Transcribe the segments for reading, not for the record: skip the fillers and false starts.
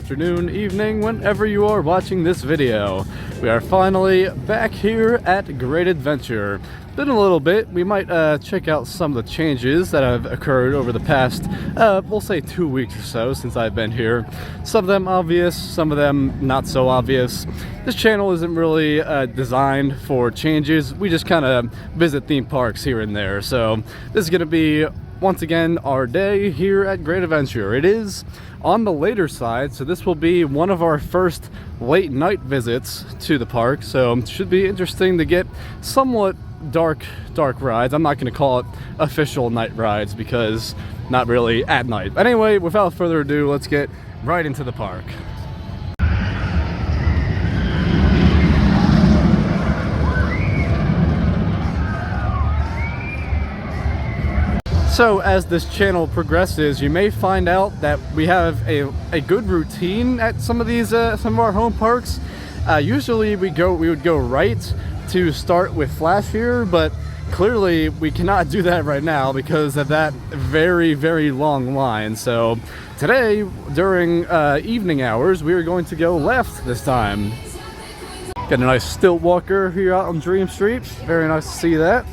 afternoon, evening, whenever you are watching this video. We are finally back here at Great Adventure. Been a little bit. We might check out some of the changes that have occurred over the past, we'll say 2 weeks or so since I've been here. Some of them obvious, some of them not so obvious. This channel isn't really designed for changes. We just kind of visit theme parks here and there. So this is going to be, once again, our day here at Great Adventure. It is on the later side, so this will be one of our first late night visits to the park. So it should be interesting to get somewhat dark rides. I'm not going to call it official night rides because not really at night. But anyway, without further ado, let's get right into the park. So as this channel progresses, you may find out that we have a good routine at some of our home parks. Usually we would go right to start with Flash here, but clearly we cannot do that right now because of that very long line. So today, during evening hours, we are going to go left this time. Got a nice stilt walker here out on Dream Street. Very nice to see that.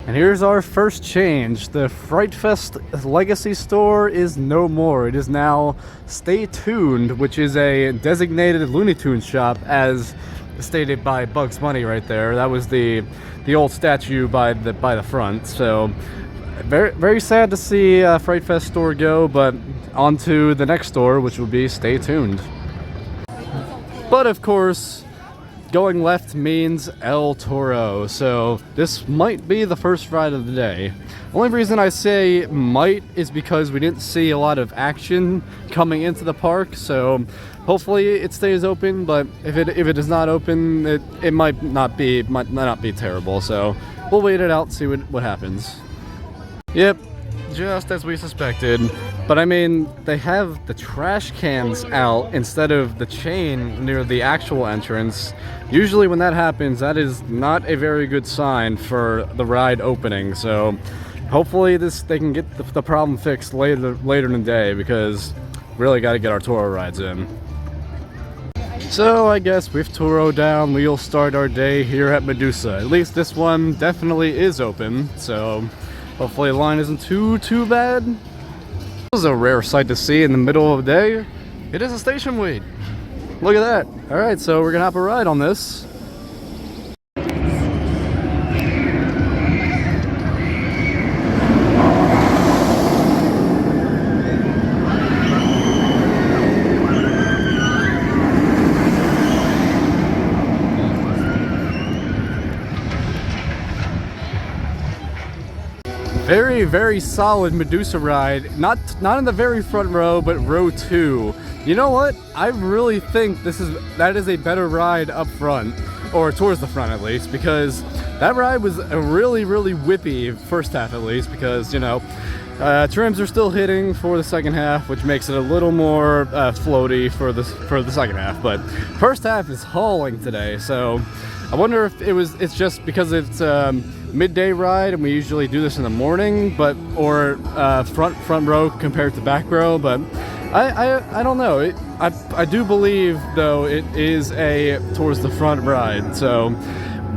And here's our first change. The Fright Fest Legacy store is no more. It is now Stay Tuned, which is a designated Looney Tunes shop, as stated by Bugs Bunny right there. That was the old statue by the front. So very sad to see Fright Fest store go, but on to the next store, which will be Stay Tuned. But of course, going left means El Toro, so this might be the first ride of the day. Only reason I say might is because we didn't see a lot of action coming into the park, so hopefully it stays open, but if it is not open, it might not be terrible, so we'll wait it out, see what happens. Yep, just as we suspected. But I mean, they have the trash cans out instead of the chain near the actual entrance. Usually when that happens, that is not a very good sign for the ride opening. So hopefully they can get the problem fixed later in the day, because really got to get our Toro rides in. So I guess with Toro down, we'll start our day here at Medusa. At least this one definitely is open, so hopefully the line isn't too bad. This is a rare sight to see in the middle of the day. It is a station wait. Look at that. Alright, so we're gonna hop a ride on this. Very solid Medusa ride. Not in the very front row, but row 2. You know what? I really think that is a better ride up front, or towards the front at least, because that ride was a really whippy first half at least, because you know, trims are still hitting for the second half, which makes it a little more floaty for the second half. But first half is hauling today, so I wonder if it's just because it's midday ride and we usually do this in the morning, or front row compared to back row, but I don't know. I do believe though it is a towards the front ride. So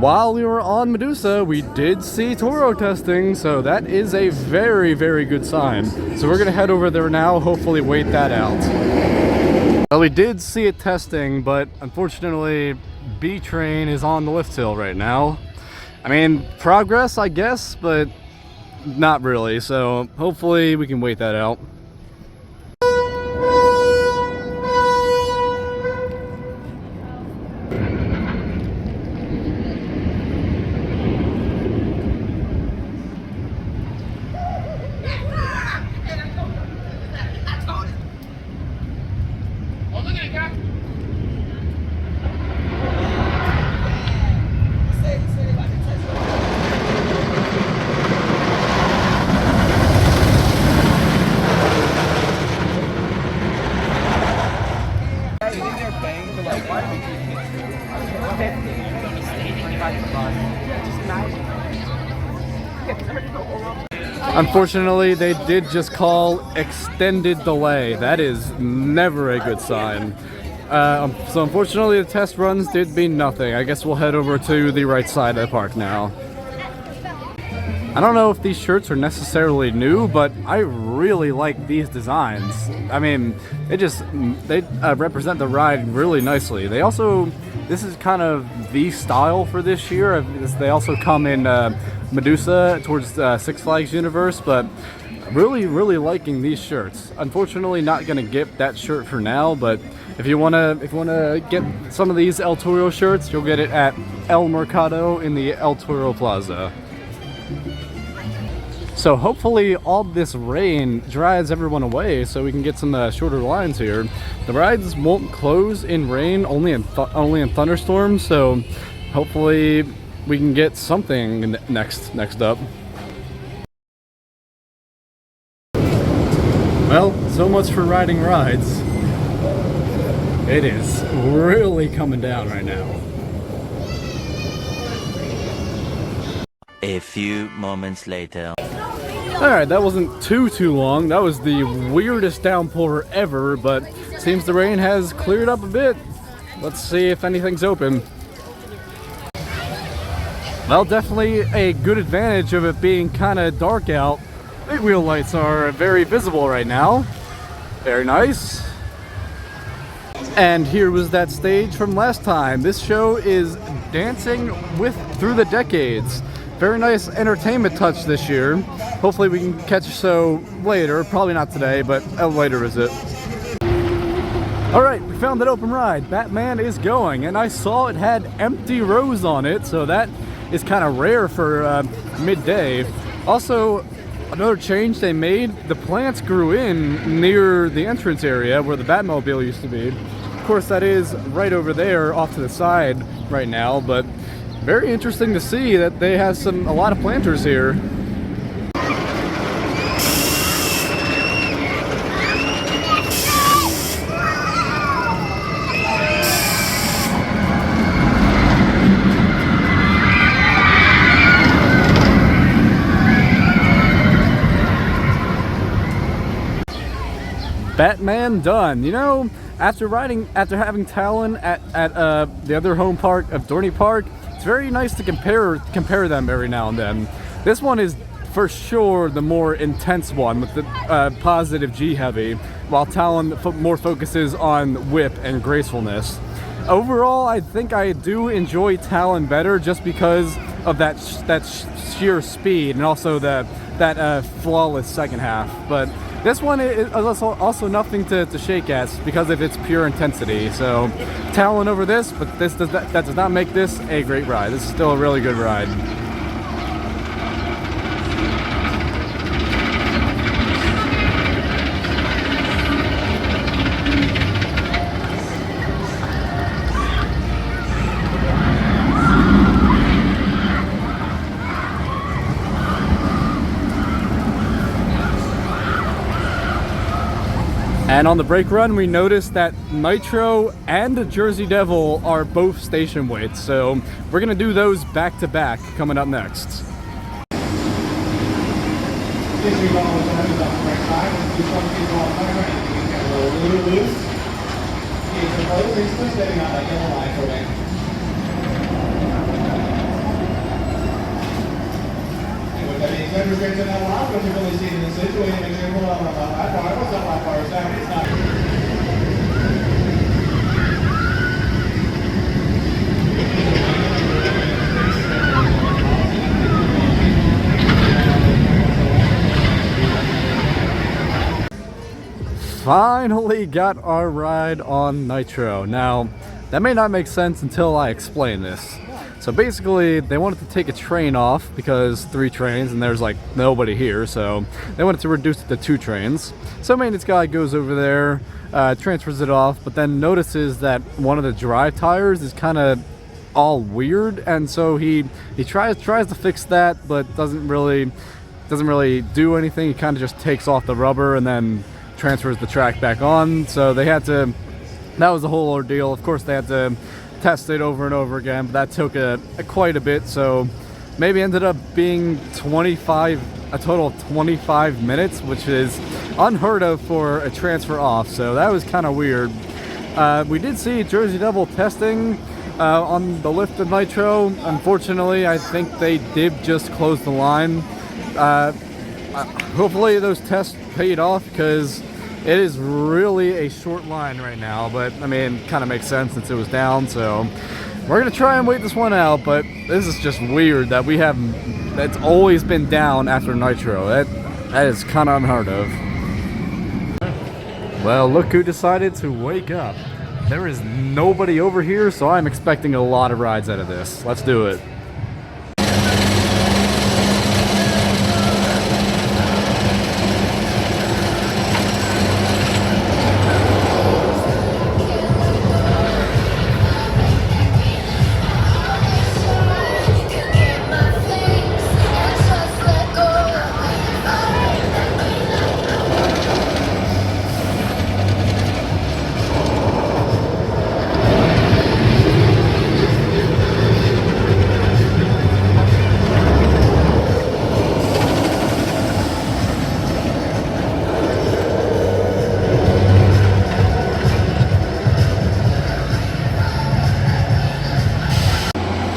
while we were on Medusa, we did see Toro testing, so that is a very good sign. So we're gonna head over there now, hopefully wait that out. Well, we did see it testing, but unfortunately B train is on the lift hill right now. I mean, progress, I guess, but not really, so hopefully we can wait that out. Unfortunately, they did just call extended delay. That is never a good sign. So unfortunately, the test runs did mean nothing. I guess we'll head over to the right side of the park now. I don't know if these shirts are necessarily new, but I really like these designs. I mean, they represent the ride really nicely. They also, this is kind of the style for this year. They also come in Medusa towards Six Flags universe, but really liking these shirts. Unfortunately, not gonna get that shirt for now, but if you wanna get some of these El Toro shirts, you'll get it at El Mercado in the El Toro Plaza. So hopefully all this rain dries everyone away so we can get some shorter lines here. The rides won't close in rain, only in thunderstorms, so hopefully we can get something next up. Well, so much for riding rides. It is really coming down right now. A few moments later. Alright, that wasn't too long. That was the weirdest downpour ever, but seems the rain has cleared up a bit. Let's see if anything's open. Well, definitely a good advantage of it being kind of dark out. Big wheel lights are very visible right now. Very nice. And here was that stage from last time. This show is Dancing Through the Decades. Very nice entertainment touch this year. Hopefully we can catch a show later. Probably not today, but a later visit. Alright, we found that open ride. Batman is going, and I saw it had empty rows on it, so that is kind of rare for midday. Also, another change they made, the plants grew in near the entrance area where the Batmobile used to be. Of course, that is right over there off to the side right now, but very interesting to see that they have a lot of planters here. Batman done. You know, after having Talon at the other home park of Dorney Park, it's very nice to compare them every now and then. This one is for sure the more intense one with the positive G heavy, while Talon more focuses on whip and gracefulness. Overall, I think I do enjoy Talon better just because of that sheer speed and also that flawless second half. But this one is also nothing to shake at because of its pure intensity. So Talon over this, but that does not make this a great ride. This is still a really good ride. And on the brake run, we noticed that Nitro and Jersey Devil are both station weights, so we're gonna do those back to back coming up next. Finally got our ride on Nitro. Now, that may not make sense until I explain this. So basically, they wanted to take a train off because 3 trains and there's like nobody here, so they wanted to reduce it to 2 trains. So maintenance guy goes over there, transfers it off, but then notices that one of the drive tires is kind of all weird, and so he tries to fix that, but doesn't really do anything. He kind of just takes off the rubber and then transfers the track back on. So they had to, that was the whole ordeal. Of course they had to test it over and over again, but that took quite a bit, so maybe ended up being 25 a total of 25 minutes, which is unheard of for a transfer off, so that was kind of weird. We did see Jersey Devil testing on the lift of Nitro. Unfortunately, I think they did just close the line. Hopefully those tests paid off, because it is really a short line right now, but I mean, kind of makes sense since it was down, so we're gonna try and wait this one out. But this is just weird that that's always been down after Nitro. That is kind of unheard of. Well, look who decided to wake up. There is nobody over here, so I'm expecting a lot of rides out of this. Let's do it.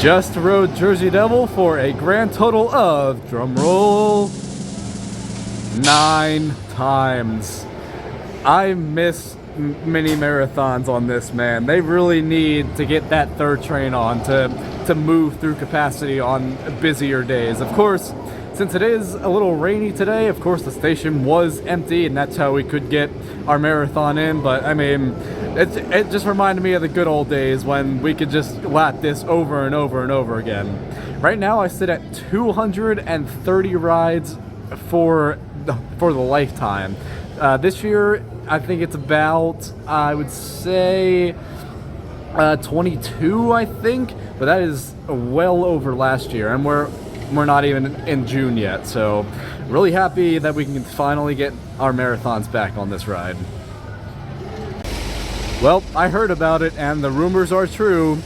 Just rode Jersey Devil for a grand total of, drumroll, 9 times. I miss mini marathons on this, man. They really need to get that third train on to move through capacity on busier days. Of course, since it is a little rainy today, of course the station was empty, and that's how we could get our marathon in. But I mean, it just reminded me of the good old days when we could just lap this over and over and over again. Right now I sit at 230 rides for the lifetime. This year I think it's about, I would say, 22, I think, but that is well over last year, and we're not even in June yet, so really happy that we can finally get our marathons back on this ride. Well, I heard about it, and the rumors are true.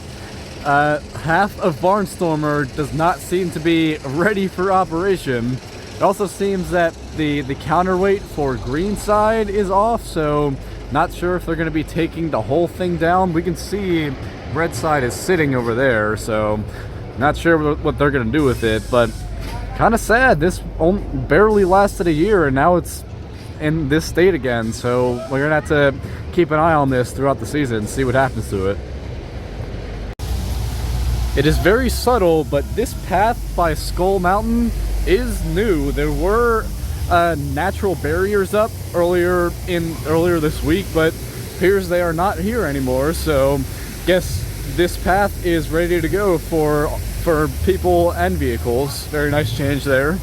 Half of Barnstormer does not seem to be ready for operation. It also seems that the counterweight for Greenside is off, so not sure if they're going to be taking the whole thing down. We can see Red Side is sitting over there, so not sure what they're going to do with it, but kind of sad. This barely lasted a year, and now it's in this state again, so we're going to have to keep an eye on this throughout the season, see what happens to it. It is very subtle, but this path by Skull Mountain is new. There were natural barriers up earlier this week, but appears they are not here anymore, so guess this path is ready to go for people and vehicles. Very nice change there.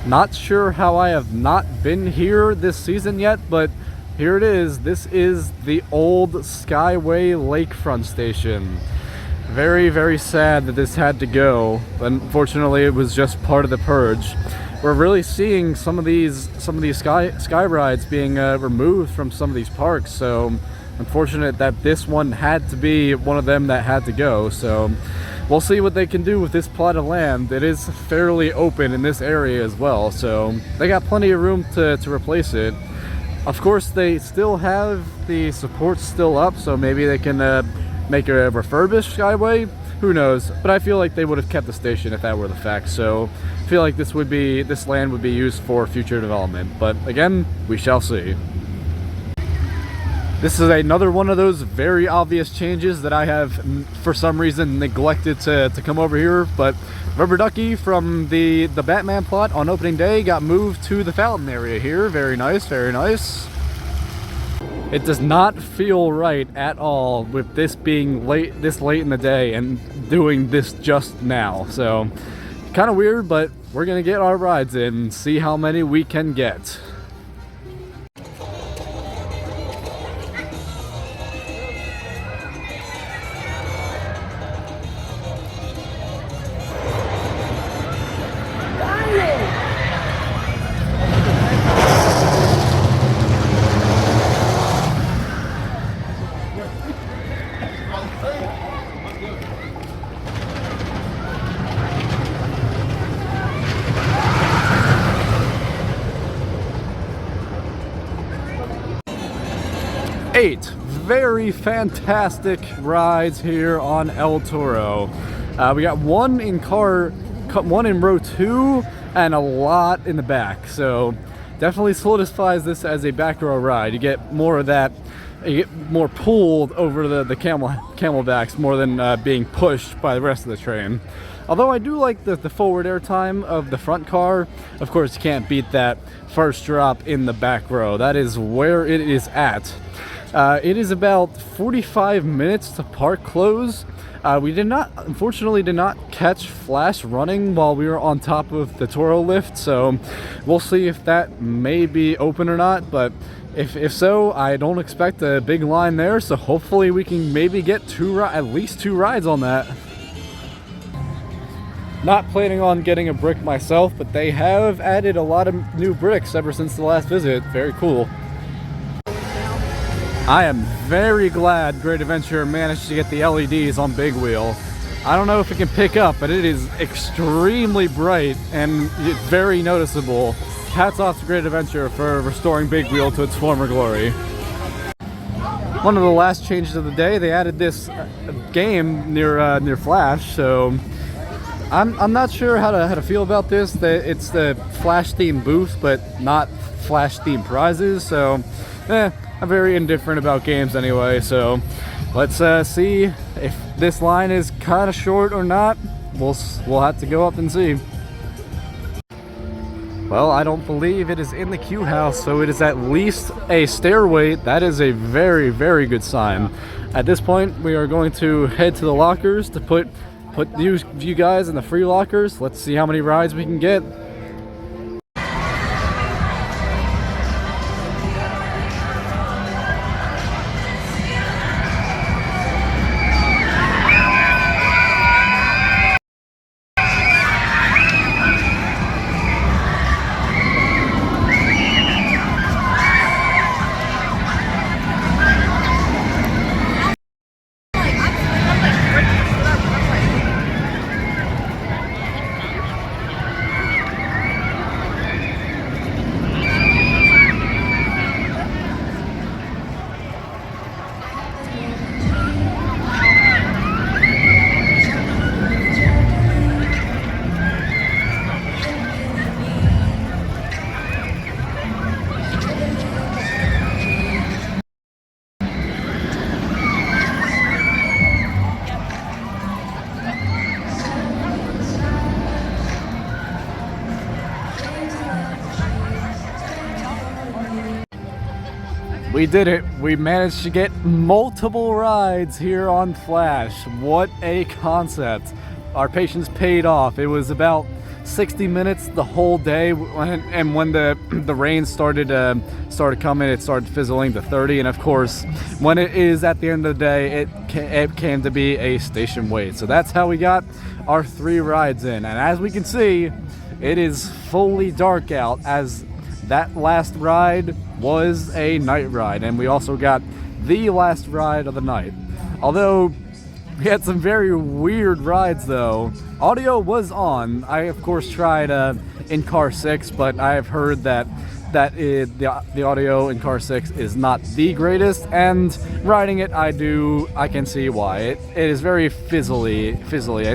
Not sure how I have not been here this season yet, but here it is. This is the old Skyway Lakefront station. Very, very sad that this had to go. Unfortunately, it was just part of the purge. We're really seeing some of these sky rides being removed from some of these parks, so unfortunate that this one had to be one of them that had to go. So we'll see what they can do with this plot of land. It is fairly open in this area as well, so they got plenty of room to replace it. Of course, they still have the supports still up, so maybe they can make a refurbished Skyway. Who knows? But I feel like they would have kept the station if that were the fact. So I feel like this land would be used for future development. But again, we shall see. This is another one of those very obvious changes that I have, for some reason, neglected to come over here. But Rubber Ducky from the Batman plot on opening day got moved to the fountain area here. Very nice, very nice. It does not feel right at all with this being this late in the day and doing this just now. So kind of weird, but we're gonna get our rides in and see how many we can get. 8 very fantastic rides here on El Toro. We got one in row 2 and a lot in the back, so definitely solidifies this as a back row ride. You get more of that, you get more pulled over the camelbacks more than being pushed by the rest of the train. Although I do like the forward air time of the front car. Of course, you can't beat that first drop in the back row. That is where it is at. It is about 45 minutes to park close. We unfortunately did not catch Flash running while we were on top of the Toro lift, so we'll see if that may be open or not, but if so, I don't expect a big line there, so hopefully we can maybe get at least 2 rides on that. Not planning on getting a brick myself, but they have added a lot of new bricks ever since the last visit. Very cool. I am very glad Great Adventure managed to get the LEDs on Big Wheel. I don't know if it can pick up, but it is extremely bright and it's very noticeable. Hats off to Great Adventure for restoring Big Wheel to its former glory. One of the last changes of the day, they added this game near Flash, so I'm not sure how to feel about this. It's the Flash themed booth, but not Flash themed prizes, so I'm very indifferent about games anyway, so let's see if this line is kind of short or not. We'll have to go up and see. Well, I don't believe it is in the queue house, so it is at least a stairway. That is a very, very good sign. At this point, we are going to head to the lockers to put you guys in the free lockers. Let's see how many rides we can get. We did it. We managed to get multiple rides here on Flash. What a concept. Our patience paid off. It was about 60 minutes the whole day, and when the rain started coming, it started fizzling to 30, and of course when it is at the end of the day, it came to be a station wait. So that's how we got our 3 rides in, and as we can see, it is fully dark out, as that last ride was a night ride, and we also got the last ride of the night. Although we had some very weird rides though. Audio was on. I of course tried in car 6, but I have heard that the audio in car 6 is not the greatest, and riding it I can see why. It is very fizzly.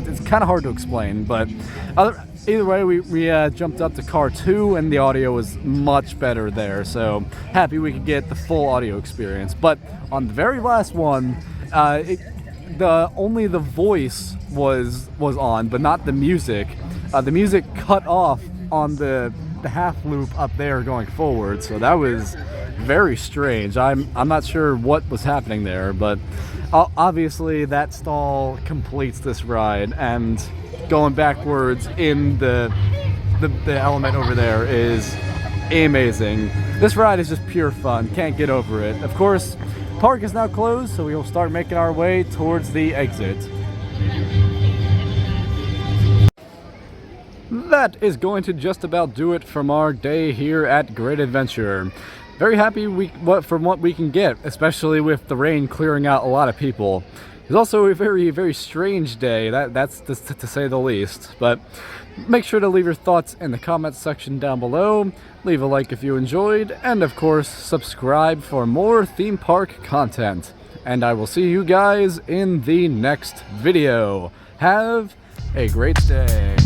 It's kind of hard to explain, but either way, we jumped up to car 2 and the audio was much better there, so happy we could get the full audio experience. But on the very last one, only the voice was on, but not the music. The music cut off on the half loop up there going forward, so that was very strange. I'm not sure what was happening there, but obviously that stall completes this ride, and going backwards in the element over there is amazing. This ride is just pure fun. Can't get over it. Of course, park is now closed, so we will start making our way towards the exit. That is going to just about do it from our day here at Great Adventure. Very happy from what we can get, especially with the rain clearing out a lot of people. It's also a very, very strange day, that's to say the least. But make sure to leave your thoughts in the comments section down below, leave a like if you enjoyed, and of course, subscribe for more theme park content. And I will see you guys in the next video. Have a great day.